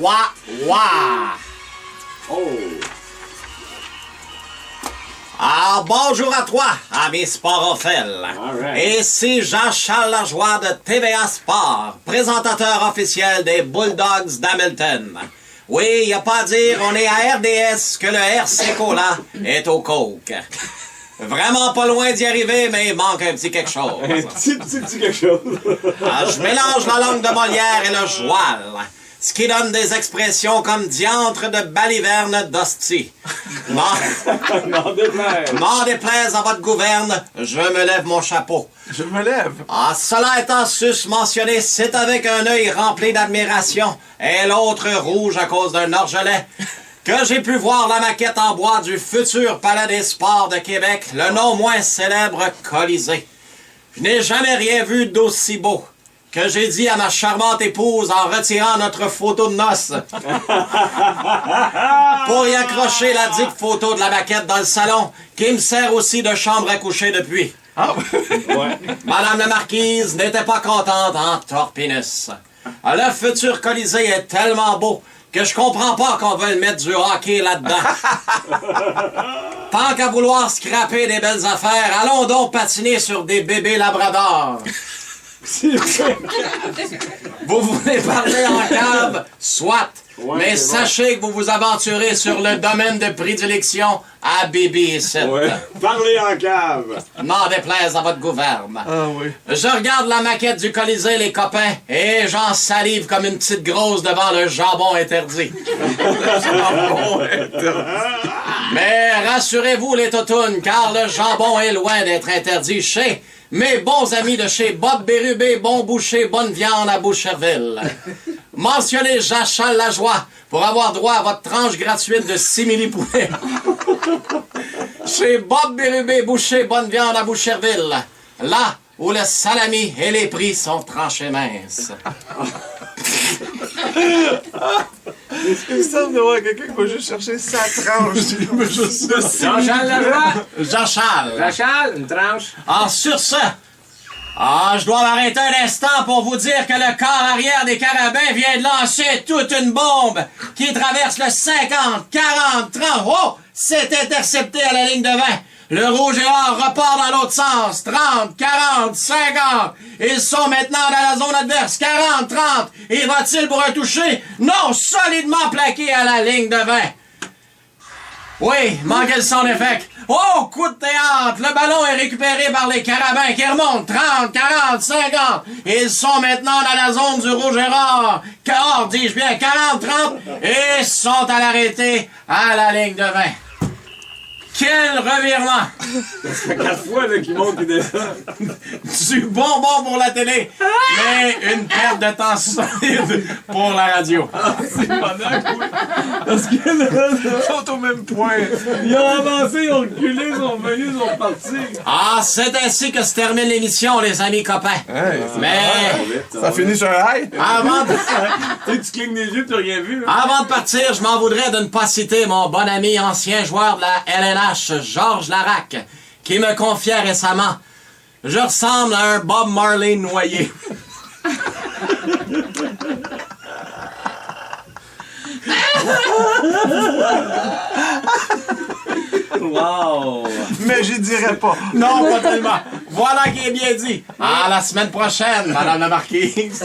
Oh! Alors, bonjour à toi, amis sporophiles. Right. Ici Jean-Charles Lajoie de TVA Sport, présentateur officiel des Bulldogs d'Hamilton. Oui, y a pas à dire, on est à RDS que le RC Cola est au coke. Vraiment pas loin d'y arriver, mais il manque un petit quelque chose. Un petit quelque chose. Je mélange la langue de Molière et le joual, ce qui donne des expressions comme diantre de baliverne d'hostie. N'en déplaise. N'en déplaise à votre gouverne, je me lève mon chapeau. Je me lève. Cela étant sus-mentionné, c'est avec un œil rempli d'admiration et l'autre rouge à cause d'un orgelet que j'ai pu voir la maquette en bois du futur Palais des Sports de Québec, le non moins célèbre Colisée. Je n'ai jamais rien vu d'aussi beau, que j'ai dit à ma charmante épouse en retirant notre photo de noces pour y accrocher la dite photo de la maquette dans le salon, qui me sert aussi de chambre à coucher depuis. Ouais. Madame la marquise n'était pas contente en torpinus. Le futur Colisée est tellement beau que je comprends pas qu'on veuille mettre du hockey là-dedans. Tant qu'à vouloir scraper des belles affaires, allons donc patiner sur des bébés labradors. Vous voulez parler en cave? Soit. Ouais, mais c'est sachez que vous vous aventurez sur le domaine de prédilection à Bibi ici. Ouais. Parlez en cave. N'en déplaise à votre gouverne. Ah oui. Je regarde la maquette du Colisée, les copains, et j'en salive comme une petite grosse devant le jambon interdit. Mais rassurez-vous, les toutounes, car le jambon est loin d'être interdit chez mes bons amis de chez Bob Bérubé, Bon Boucher, Bonne Viande à Boucherville. Mentionnez Jean-Charles Lajoie pour avoir droit à votre tranche gratuite de simili-poulet. Chez Bob Bérubé, Boucher, Bonne Viande à Boucherville. Là où le salami et les prix sont tranchés minces. Est-ce qu'il semble de voir quelqu'un qui va juste chercher sa tranche? Jean-Charles Lajoie! Jean-Charles. Jean-Charles, une tranche. Sur ce, je dois m'arrêter un instant pour vous dire que le corps arrière des carabins vient de lancer toute une bombe qui traverse le 50, 40, 30. Oh! C'est intercepté à la ligne de 20. Le rouge et or repart dans l'autre sens. 30, 40, 50. Ils sont maintenant dans la zone adverse. 40, 30. Et va-t-il pour un toucher? Non, solidement plaqué à la ligne de 20. Oui, manquait le son d'effet. Oh, coup de théâtre! Le ballon est récupéré par les carabins qui remontent. 30, 40, 50. Ils sont maintenant dans la zone du rouge et or. Or, dis-je bien, 40, 30. Et sont à l'arrêté à la ligne de 20. Quel revirement! Ça fait 4 fois qu'il monte et descend. Du bonbon pour la télé, mais une perte de temps solide pour la radio. C'est pendant oui. Parce que là, Ils sont au même point. ils ont avancé, ils ont reculé, ils sont venus, ils sont partis. C'est ainsi que se termine l'émission, les amis copains. Hey, Mais ça finit sur un high. avant de, Tu clignes des yeux, tu n'as rien vu. Là. avant de partir, je m'en voudrais de ne pas citer mon bon ami ancien joueur de la LNH, Georges Larac, qui me confiait récemment: je ressemble à un Bob Marley noyé. Wow! Mais j'y dirais pas. Non, pas tellement. Voilà qui est bien dit. À la semaine prochaine, Madame la Marquise.